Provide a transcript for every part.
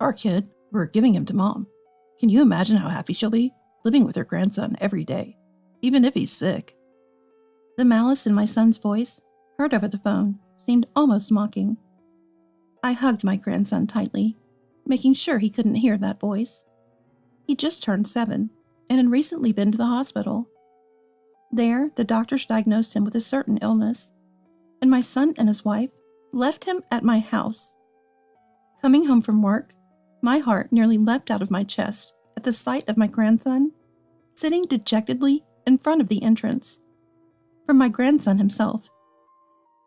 Our kid, we're giving him to Mom. Can you imagine how happy she'll be living with her grandson every day, even if he's sick?" The malice in my son's voice, heard over the phone, seemed almost mocking. I hugged my grandson tightly, making sure he couldn't hear that voice. He just turned 7 and had recently been to the hospital. There, the doctors diagnosed him with a certain illness, and my son and his wife left him at my house. Coming home from work, my heart nearly leapt out of my chest at the sight of my grandson sitting dejectedly in front of the entrance. From my grandson himself,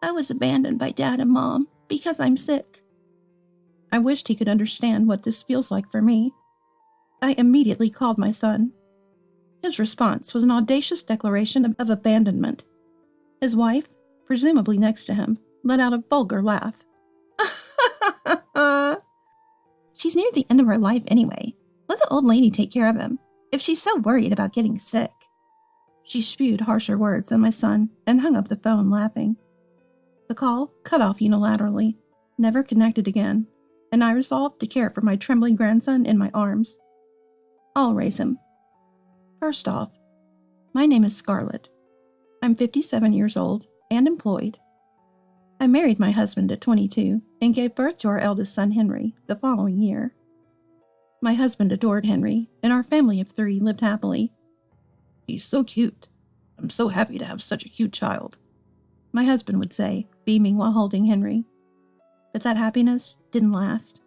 "I was abandoned by Dad and Mom because I'm sick." I wished he could understand what this feels like for me. I immediately called my son. His response was an audacious declaration of abandonment. His wife, presumably next to him, let out a vulgar laugh. "She's near the end of her life anyway. Let the old lady take care of him, if she's so worried about getting sick." She spewed harsher words than my son and hung up the phone laughing. The call cut off unilaterally, never connected again, and I resolved to care for my trembling grandson in my arms. I'll raise him. First off, my name is Scarlett. I'm 57 years old and employed. I married my husband at 22 and gave birth to our eldest son, Henry, the following year. My husband adored Henry, and our family of 3 lived happily. "He's so cute. I'm so happy to have such a cute child," my husband would say, beaming while holding Henry. But that happiness didn't last.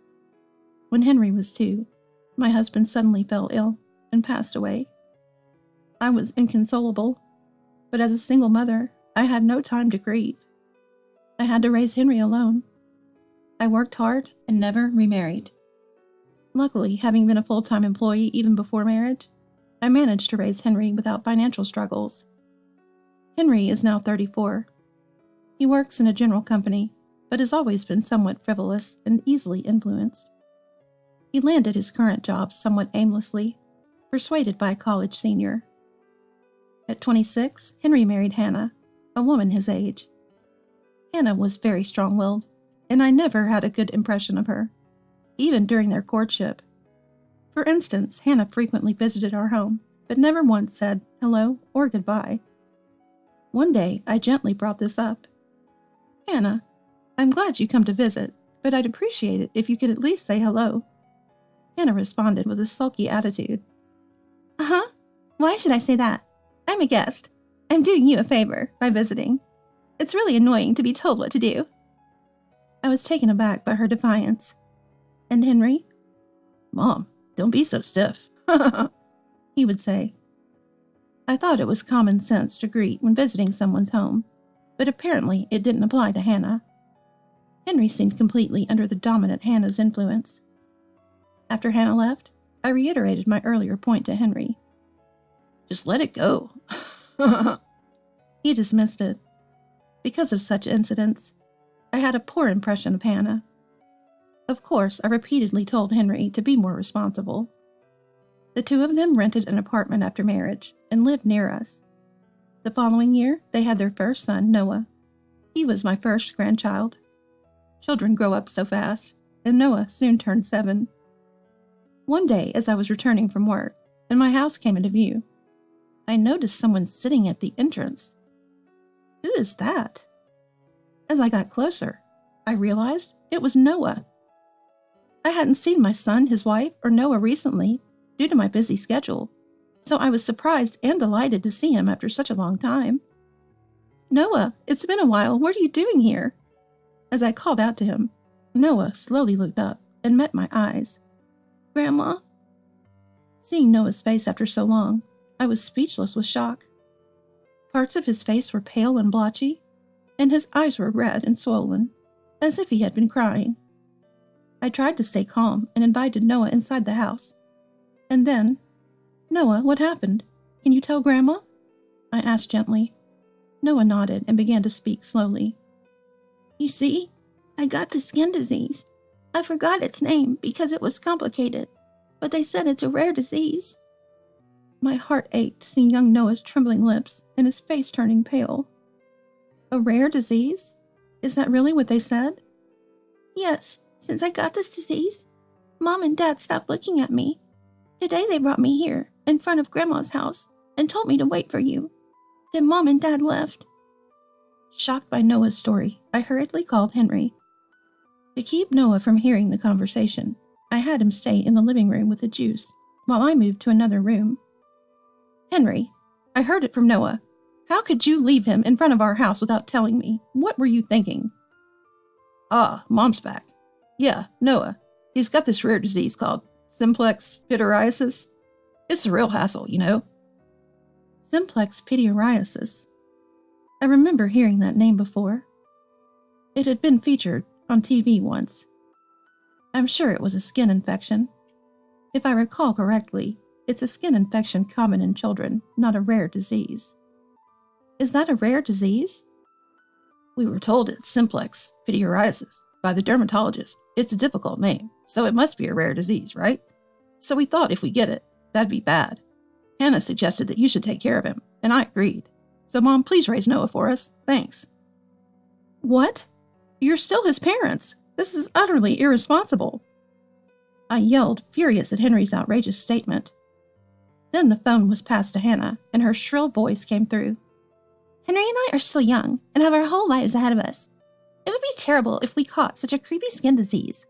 When Henry was 2, my husband suddenly fell ill and passed away. I was inconsolable, but as a single mother, I had no time to grieve. I had to raise Henry alone. I worked hard and never remarried. Luckily, having been a full-time employee even before marriage, I managed to raise Henry without financial struggles. Henry is now 34. He works in a general company, but has always been somewhat frivolous and easily influenced. He landed his current job somewhat aimlessly, persuaded by a college senior. At 26, Henry married Hannah, a woman his age. Hannah was very strong-willed, and I never had a good impression of her, even during their courtship. For instance, Hannah frequently visited our home, but never once said hello or goodbye. One day, I gently brought this up. "Hannah, I'm glad you come to visit, but I'd appreciate it if you could at least say hello." Hannah responded with a sulky attitude. "Uh-huh. Why should I say that? I'm a guest. I'm doing you a favor by visiting. It's really annoying to be told what to do." I was taken aback by her defiance. "And Henry?" "Mom, don't be so stiff," he would say. I thought it was common sense to greet when visiting someone's home, but apparently it didn't apply to Hannah. Henry seemed completely under the dominant Hannah's influence. After Hannah left, I reiterated my earlier point to Henry. "Just let it go." He dismissed it. Because of such incidents, I had a poor impression of Hannah. Of course, I repeatedly told Henry to be more responsible. The 2 of them rented an apartment after marriage and lived near us. The following year, they had their first son, Noah. He was my first grandchild. Children grow up so fast, and Noah soon turned 7. One day, as I was returning from work, and my house came into view, I noticed someone sitting at the entrance. Who is that? As I got closer, I realized it was Noah. I hadn't seen my son, his wife, or Noah recently due to my busy schedule, so I was surprised and delighted to see him after such a long time. "Noah, it's been a while. What are you doing here?" As I called out to him, Noah slowly looked up and met my eyes. "Grandma?" Seeing Noah's face after so long, I was speechless with shock. Parts of his face were pale and blotchy, and his eyes were red and swollen, as if he had been crying. I tried to stay calm and invited Noah inside the house. And then, "Noah, what happened? Can you tell Grandma?" I asked gently. Noah nodded and began to speak slowly. "You see, I got the skin disease. I forgot its name because it was complicated, but they said it's a rare disease." My heart ached seeing young Noah's trembling lips and his face turning pale. "A rare disease? Is that really what they said?" "Yes, since I got this disease, Mom and Dad stopped looking at me. Today they brought me here, in front of Grandma's house, and told me to wait for you. Then Mom and Dad left. Shocked by Noah's story, I hurriedly called Henry. To keep Noah from hearing the conversation, I had him stay in the living room with the juice, while I moved to another room. Henry, I heard it from Noah. How could you leave him in front of our house without telling me? What were you thinking? Ah, Mom's back. Yeah, Noah. He's got this rare disease called simplex pityriasis. It's a real hassle, you know. Simplex pityriasis. I remember hearing that name before. It had been featured on TV once. I'm sure it was a skin infection. If I recall correctly, it's a skin infection common in children, not a rare disease. Is that a rare disease? We were told it's simplex pityriasis by the dermatologist. It's a difficult name, so it must be a rare disease, right? So we thought if we get it, that'd be bad. Hannah suggested that you should take care of him, and I agreed. So Mom, please raise Noah for us. Thanks. What? You're still his parents. This is utterly irresponsible. I yelled, furious at Henry's outrageous statement. Then the phone was passed to Hannah, and her shrill voice came through. Henry and I are still young and have our whole lives ahead of us. It would be terrible if we caught such a creepy skin disease.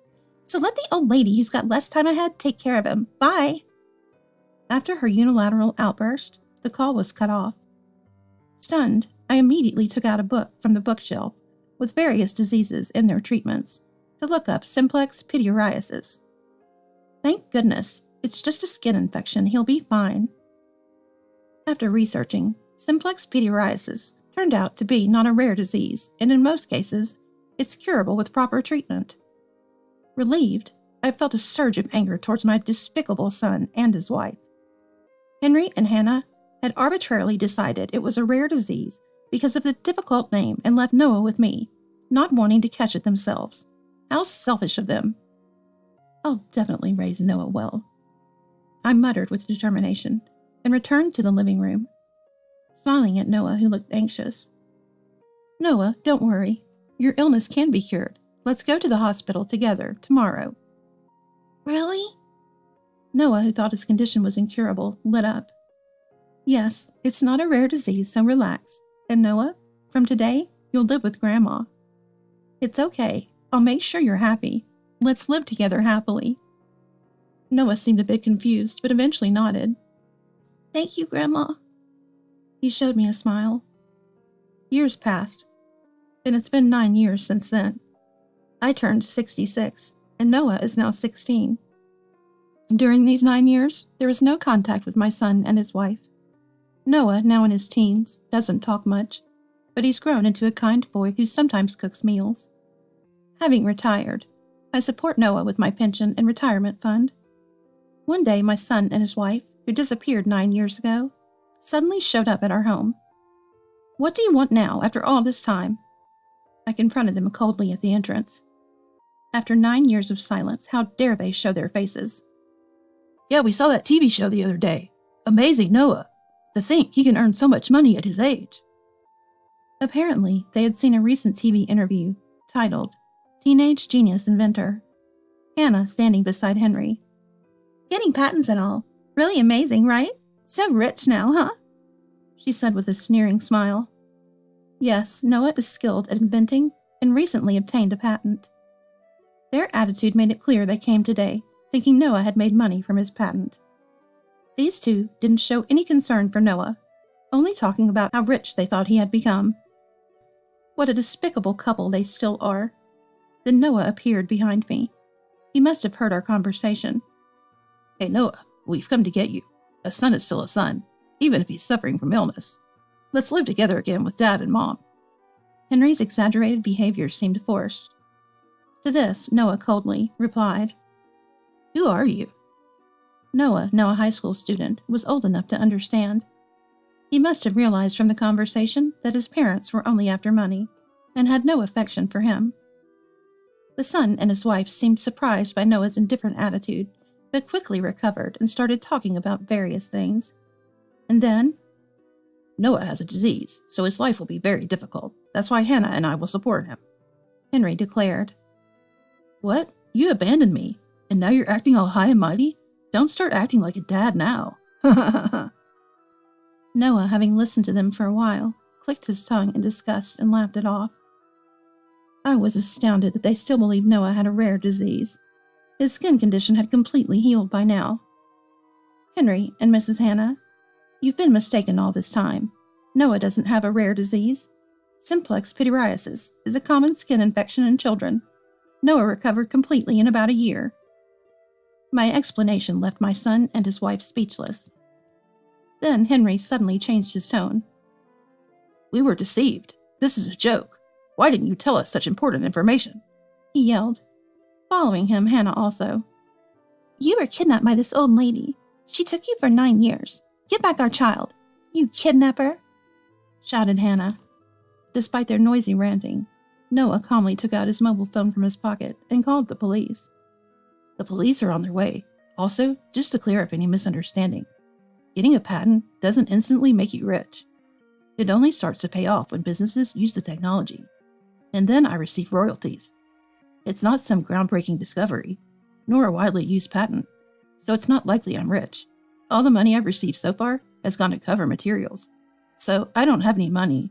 So let the old lady who's got less time ahead take care of him. Bye. After her unilateral outburst, the call was cut off. Stunned, I immediately took out a book from the bookshelf with various diseases and their treatments to look up simplex pityriasis. Thank goodness, it's just a skin infection. He'll be fine. After researching, simplex pityriasis turned out to be not a rare disease, and in most cases, it's curable with proper treatment. Relieved, I felt a surge of anger towards my despicable son and his wife. Henry and Hannah had arbitrarily decided it was a rare disease because of the difficult name and left Noah with me, not wanting to catch it themselves. How selfish of them. I'll definitely raise Noah well. I muttered with determination and returned to the living room, smiling at Noah, who looked anxious. Noah, don't worry. Your illness can be cured. Let's go to the hospital together tomorrow. Really? Noah, who thought his condition was incurable, lit up. Yes, it's not a rare disease, so relax. And Noah, from today, you'll live with Grandma. It's okay. I'll make sure you're happy. Let's live together happily. Noah seemed a bit confused, but eventually nodded. Thank you, Grandma. He showed me a smile. Years passed, and it's been 9 years since then. I turned 66, and Noah is now 16. During these 9 years, there was no contact with my son and his wife. Noah, now in his teens, doesn't talk much, but he's grown into a kind boy who sometimes cooks meals. Having retired, I support Noah with my pension and retirement fund. One day, my son and his wife, who disappeared 9 years ago, suddenly showed up at our home. What do you want now, after all this time? I confronted them coldly at the entrance. After 9 years of silence, how dare they show their faces? Yeah, we saw that TV show the other day. Amazing Noah. To think he can earn so much money at his age. Apparently, they had seen a recent TV interview titled Teenage Genius Inventor. Hannah standing beside Henry. Getting patents and all. Really amazing, right? So rich now, huh? She said with a sneering smile. Yes, Noah is skilled at inventing and recently obtained a patent. Their attitude made it clear they came today, thinking Noah had made money from his patent. These two didn't show any concern for Noah, only talking about how rich they thought he had become. What a despicable couple they still are. Then Noah appeared behind me. He must have heard our conversation. Hey Noah, we've come to get you. A son is still a son, even if he's suffering from illness. Let's live together again with Dad and Mom. Henry's exaggerated behavior seemed forced. To this, Noah coldly replied, Who are you? Noah, now a high school student, was old enough to understand. He must have realized from the conversation that his parents were only after money and had no affection for him. The son and his wife seemed surprised by Noah's indifferent attitude, but quickly recovered and started talking about various things. And then, Noah has a disease, so his life will be very difficult. That's why Hannah and I will support him, Henry declared. What? You abandoned me? And now you're acting all high and mighty? Don't start acting like a dad now. Noah, having listened to them for a while, clicked his tongue in disgust and laughed it off. I was astounded that they still believed Noah had a rare disease. His skin condition had completely healed by now. Henry and Mrs. Hannah, you've been mistaken all this time. Noah doesn't have a rare disease. Simplex pityriasis is a common skin infection in children. Noah recovered completely in about a year. My explanation left my son and his wife speechless. Then Henry suddenly changed his tone. We were deceived. This is a joke. Why didn't you tell us such important information? He yelled. Following him, Hannah also. You were kidnapped by this old lady. She took you for 9 years. Get back our child. You kidnapper! Shouted Hannah. Despite their noisy ranting, Noah calmly took out his mobile phone from his pocket and called the police. The police are on their way. Also, just to clear up any misunderstanding, getting a patent doesn't instantly make you rich. It only starts to pay off when businesses use the technology. And then I receive royalties. It's not some groundbreaking discovery, nor a widely used patent, so it's not likely I'm rich. All the money I've received so far has gone to cover materials, so I don't have any money.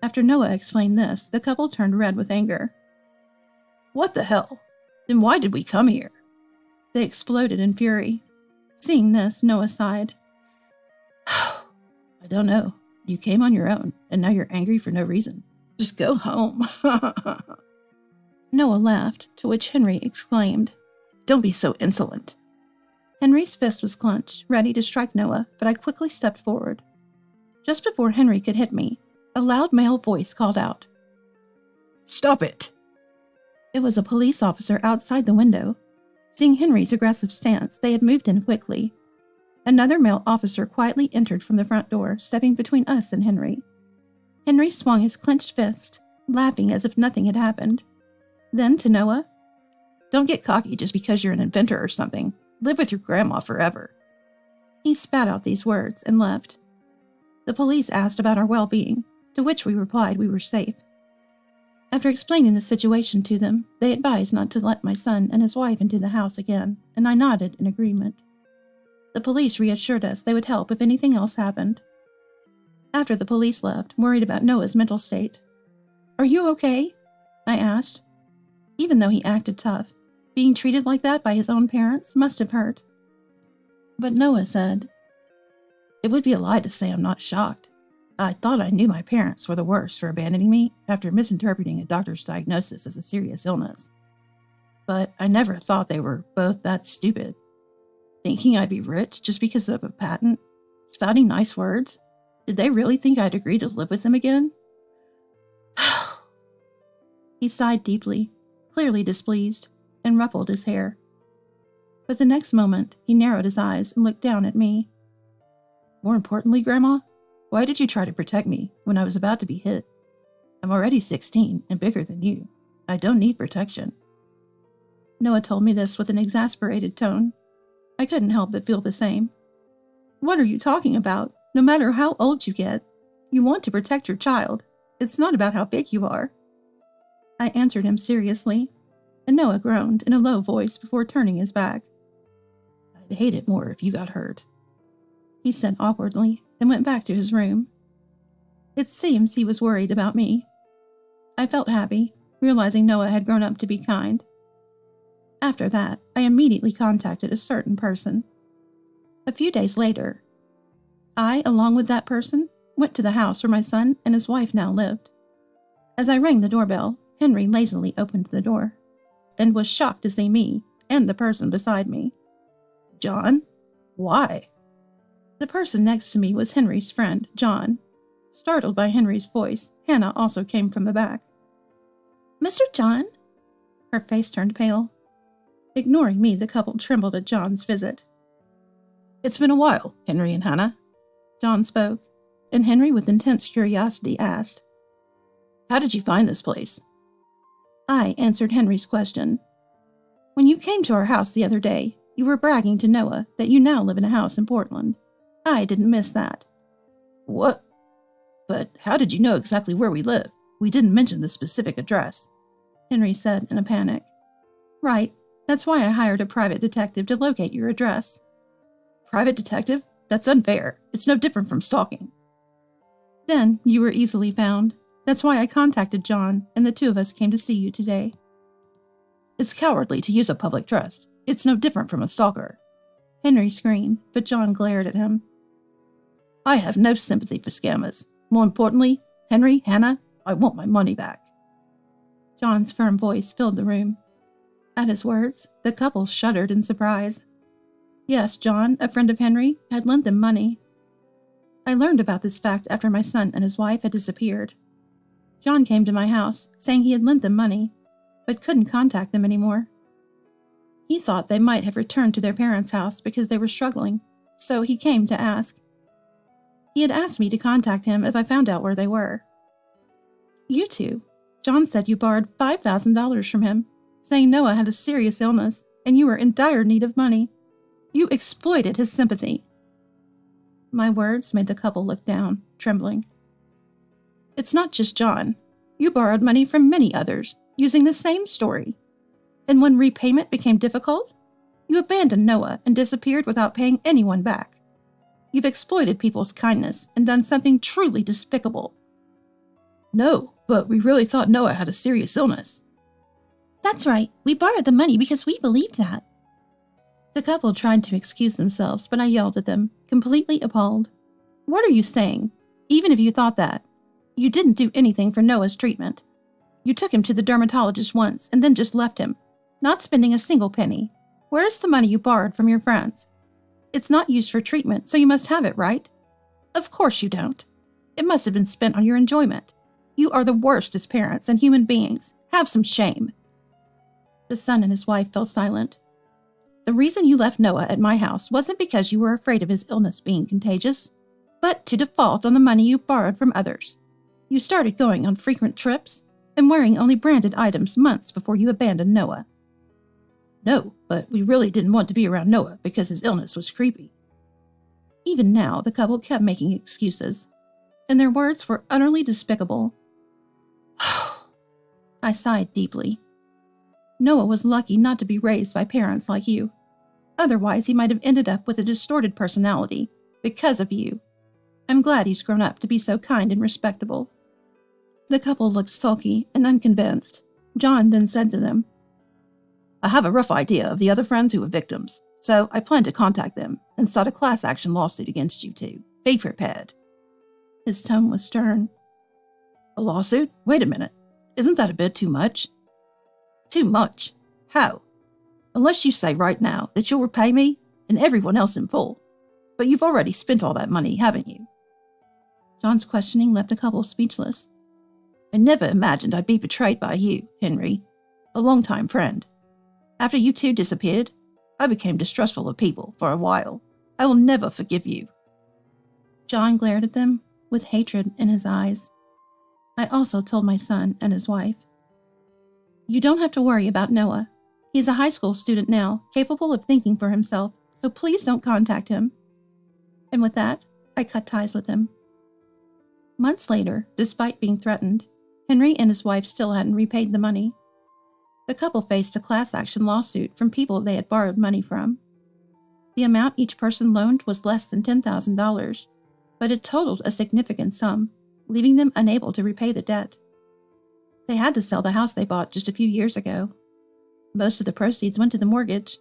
After Noah explained this, the couple turned red with anger. What the hell? Then why did we come here? They exploded in fury. Seeing this, Noah sighed. I don't know. You came on your own, and now you're angry for no reason. Just go home. Noah laughed, to which Henry exclaimed, Don't be so insolent. Henry's fist was clenched, ready to strike Noah, but I quickly stepped forward. Just before Henry could hit me, a loud male voice called out, Stop it! It was a police officer outside the window. Seeing Henry's aggressive stance, they had moved in quickly. Another male officer quietly entered from the front door, stepping between us and Henry. Henry swung his clenched fist, laughing as if nothing had happened. Then to Noah, Don't get cocky just because you're an inventor or something. Live with your grandma forever. He spat out these words and left. The police asked about our well-being, to which we replied we were safe. After explaining the situation to them, they advised not to let my son and his wife into the house again, and I nodded in agreement. The police reassured us they would help if anything else happened. After the police left, worried about Noah's mental state. Are you okay? I asked. Even though he acted tough, being treated like that by his own parents must have hurt. But Noah said, It would be a lie to say I'm not shocked. I thought I knew my parents were the worst for abandoning me after misinterpreting a doctor's diagnosis as a serious illness. But I never thought they were both that stupid. Thinking I'd be rich just because of a patent? Spouting nice words? Did they really think I'd agree to live with them again? He sighed deeply, clearly displeased, and ruffled his hair. But the next moment, he narrowed his eyes and looked down at me. More importantly, Grandma, why did you try to protect me when I was about to be hit? I'm already 16 and bigger than you. I don't need protection. Noah told me this with an exasperated tone. I couldn't help but feel the same. What are you talking about? No matter how old you get, you want to protect your child. It's not about how big you are. I answered him seriously, and Noah groaned in a low voice before turning his back. I'd hate it more if you got hurt, he said awkwardly, and went back to his room. It seems he was worried about me. I felt happy, realizing Noah had grown up to be kind. After that, I immediately contacted a certain person. A few days later, I, along with that person, went to the house where my son and his wife now lived. As I rang the doorbell, Henry lazily opened the door, and was shocked to see me and the person beside me. John? Why? The person next to me was Henry's friend, John. Startled by Henry's voice, Hannah also came from the back. Mr. John? Her face turned pale. Ignoring me, the couple trembled at John's visit. It's been a while, Henry and Hannah. John spoke, and Henry with intense curiosity asked, How did you find this place? I answered Henry's question. When you came to our house the other day, you were bragging to Noah that you now live in a house in Portland. I didn't miss that. What? But how did you know exactly where we live? We didn't mention the specific address, Henry said in a panic. Right. That's why I hired a private detective to locate your address. Private detective? That's unfair. It's no different from stalking. Then you were easily found. That's why I contacted John, and the two of us came to see you today. It's cowardly to use a public trust. It's no different from a stalker. Henry screamed, but John glared at him. I have no sympathy for scammers. More importantly, Henry, Hannah, I want my money back. John's firm voice filled the room. At his words, the couple shuddered in surprise. Yes, John, a friend of Henry, had lent them money. I learned about this fact after my son and his wife had disappeared. John came to my house, saying he had lent them money, but couldn't contact them anymore. He thought they might have returned to their parents' house because they were struggling, so he came to ask. He had asked me to contact him if I found out where they were. You two, John said you borrowed $5,000 from him, saying Noah had a serious illness and you were in dire need of money. You exploited his sympathy. My words made the couple look down, trembling. It's not just John. You borrowed money from many others, using the same story. And when repayment became difficult, you abandoned Noah and disappeared without paying anyone back. You've exploited people's kindness and done something truly despicable. No, but we really thought Noah had a serious illness. That's right. We borrowed the money because we believed that. The couple tried to excuse themselves, but I yelled at them, completely appalled. What are you saying? Even if you thought that, you didn't do anything for Noah's treatment. You took him to the dermatologist once and then just left him, not spending a single penny. Where's the money you borrowed from your friends? It's not used for treatment, so you must have it, right? Of course you don't. It must have been spent on your enjoyment. You are the worst as parents and human beings. Have some shame. The son and his wife fell silent. The reason you left Noah at my house wasn't because you were afraid of his illness being contagious, but to default on the money you borrowed from others. You started going on frequent trips and wearing only branded items months before you abandoned Noah. No, but we really didn't want to be around Noah because his illness was creepy. Even now, the couple kept making excuses, and their words were utterly despicable. I sighed deeply. Noah was lucky not to be raised by parents like you. Otherwise, he might have ended up with a distorted personality because of you. I'm glad he's grown up to be so kind and respectable. The couple looked sulky and unconvinced. John then said to them, I have a rough idea of the other friends who were victims, so I plan to contact them and start a class action lawsuit against you two. Be prepared. His tone was stern. A lawsuit? Wait a minute. Isn't that a bit too much? Too much? How? Unless you say right now that you'll repay me and everyone else in full. But you've already spent all that money, haven't you? John's questioning left the couple speechless. I never imagined I'd be betrayed by you, Henry, a longtime friend. After you two disappeared, I became distrustful of people for a while. I will never forgive you. John glared at them with hatred in his eyes. I also told my son and his wife. You don't have to worry about Noah. He's a high school student now, capable of thinking for himself, so please don't contact him. And with that, I cut ties with him. Months later, despite being threatened, Henry and his wife still hadn't repaid the money. The couple faced a class action lawsuit from people they had borrowed money from. The amount each person loaned was less than $10,000, but it totaled a significant sum, leaving them unable to repay the debt. They had to sell the house they bought just a few years ago. Most of the proceeds went to the mortgage,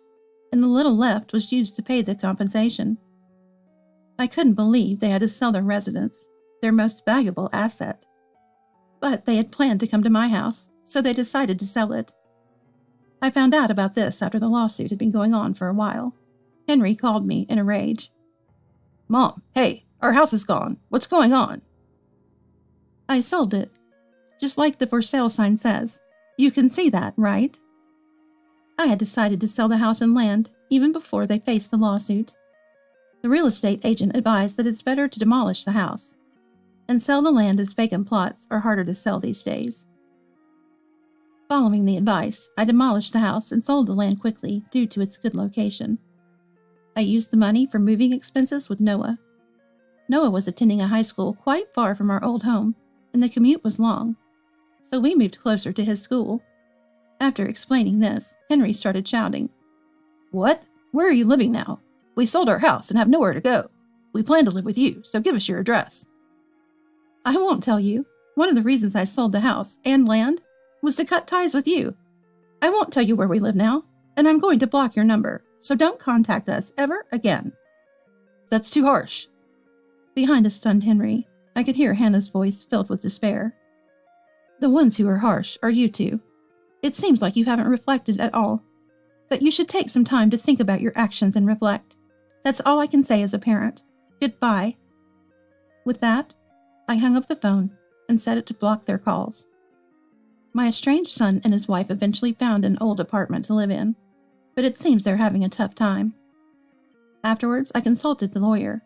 and the little left was used to pay the compensation. I couldn't believe they had to sell their residence, their most valuable asset. But they had planned to come to my house, so they decided to sell it. I found out about this after the lawsuit had been going on for a while. Henry called me in a rage. Mom, hey, our house is gone. What's going on? I sold it. Just like the for sale sign says. You can see that, right? I had decided to sell the house and land even before they faced the lawsuit. The real estate agent advised that it's better to demolish the house and sell the land as vacant plots are harder to sell these days. Following the advice, I demolished the house and sold the land quickly due to its good location. I used the money for moving expenses with Noah. Noah was attending a high school quite far from our old home, and the commute was long, so we moved closer to his school. After explaining this, Henry started shouting. What? Where are you living now? We sold our house and have nowhere to go. We plan to live with you, so give us your address. I won't tell you. One of the reasons I sold the house and land was to cut ties with you. I won't tell you where we live now, and I'm going to block your number, so don't contact us ever again. That's too harsh. Behind a stunned Henry, I could hear Hannah's voice filled with despair. The ones who are harsh are you two. It seems like you haven't reflected at all, but you should take some time to think about your actions and reflect. That's all I can say as a parent. Goodbye. With that, I hung up the phone and set it to block their calls. My estranged son and his wife eventually found an old apartment to live in, but it seems they're having a tough time. Afterwards, I consulted the lawyer,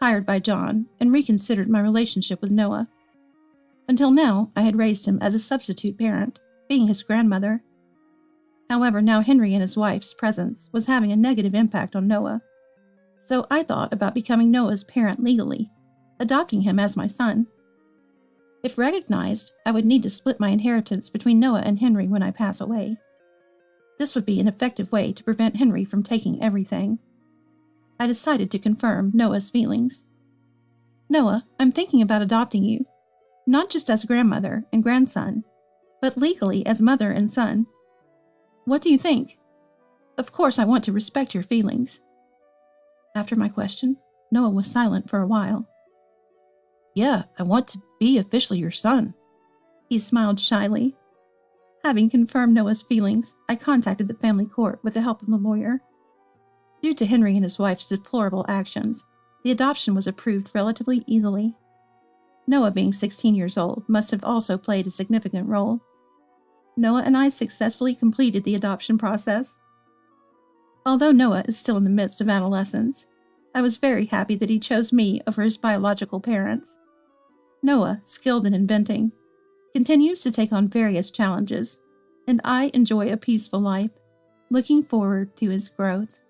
hired by John, and reconsidered my relationship with Noah. Until now, I had raised him as a substitute parent, being his grandmother. However, now Henry and his wife's presence was having a negative impact on Noah. So I thought about becoming Noah's parent legally, adopting him as my son. If recognized, I would need to split my inheritance between Noah and Henry when I pass away. This would be an effective way to prevent Henry from taking everything. I decided to confirm Noah's feelings. Noah, I'm thinking about adopting you, not just as grandmother and grandson, but legally as mother and son. What do you think? Of course, I want to respect your feelings. After my question, Noah was silent for a while. Yeah, I want to be officially your son. He smiled shyly. Having confirmed Noah's feelings, I contacted the family court with the help of the lawyer. Due to Henry and his wife's deplorable actions, the adoption was approved relatively easily. Noah, being 16 years old, must have also played a significant role. Noah and I successfully completed the adoption process. Although Noah is still in the midst of adolescence, I was very happy that he chose me over his biological parents. Noah, skilled in inventing, continues to take on various challenges, and I enjoy a peaceful life, looking forward to his growth.